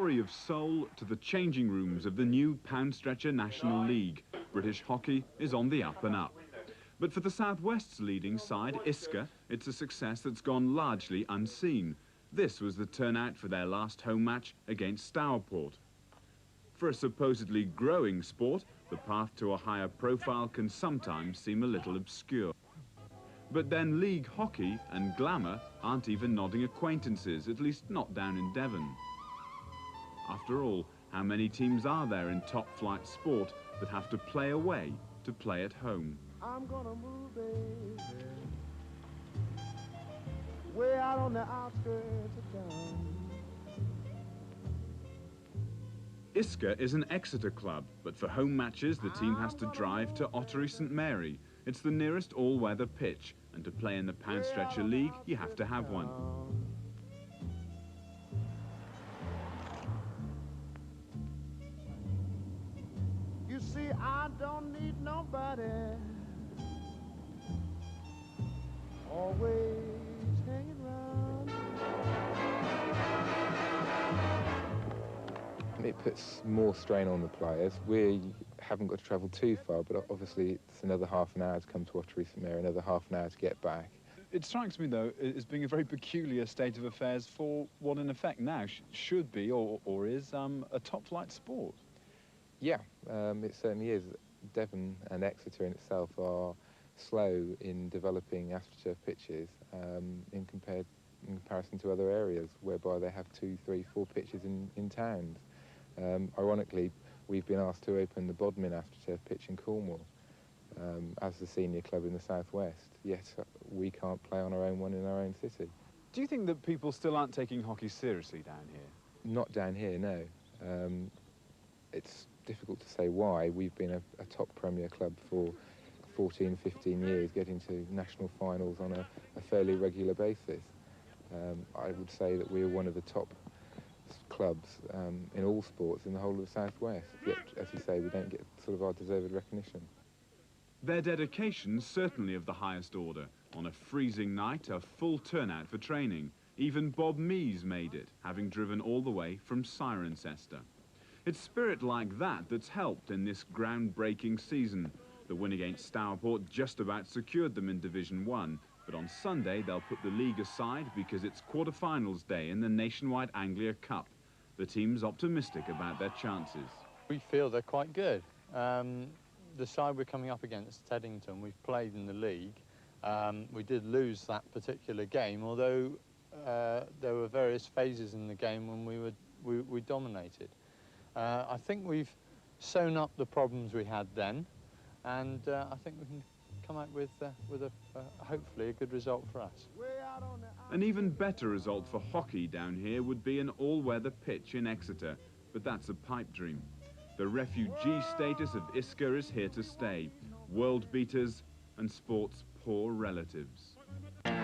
story of soul to the changing rooms of the new Pound Stretcher National League. British hockey is on the up and up. But for the South West's leading side, Isker, it's a success that's gone largely unseen. This was the turnout for their last home match against Stourport. For a supposedly growing sport, the path to a higher profile can sometimes seem a little obscure. But then league hockey and glamour aren't even nodding acquaintances, at least not down in Devon. After all, how many teams are there in top-flight sport that have to play away to play at home? I'm gonna move, baby, way out on the outskirts of town. Isker is an Exeter club, but for home matches the team has to drive to Ottery St Mary. It's the nearest all-weather pitch, and to play in the Pound Stretcher League you have to have one. You see, I don't need nobody always hanging around. It puts more strain on the players. We haven't got to travel too far, but obviously it's another half an hour to come to Ottery St Mary, another half an hour to get back. It strikes me, though, as being a very peculiar state of affairs for what, in effect, now should be or is a top-flight sport. Yeah, it certainly is. Devon and Exeter in itself are slow in developing AstroTurf pitches in comparison to other areas, whereby they have 2, 3, 4 pitches in towns. Ironically, we've been asked to open the Bodmin AstroTurf pitch in Cornwall as the senior club in the southwest, yet we can't play on our own one in our own city. Do you think that people still aren't taking hockey seriously down here? Not down here, no. It's difficult to say why. We've been a top Premier club for 14, 15 years, getting to national finals on a fairly regular basis. I would say that we're one of the top clubs in all sports in the whole of the southwest, yet, as you say, we don't get sort of our deserved recognition. Their dedication's certainly of the highest order. On a freezing night, a full turnout for training. Even Bob Mees made it, having driven all the way from Cirencester. It's spirit like that that's helped in this groundbreaking season. The win against Stourport just about secured them in Division 1, but on Sunday they'll put the league aside because it's quarter-finals day in the Nationwide Anglia Cup. The team's optimistic about their chances. We feel they're quite good. The side we're coming up against, Teddington, we've played in the league. We did lose that particular game, although there were various phases in the game when we dominated. I think we've sewn up the problems we had then, and I think we can come out with hopefully a good result for us. An even better result for hockey down here would be an all-weather pitch in Exeter, but that's a pipe dream. The refugee status of Isker is here to stay. World beaters and sport's poor relatives.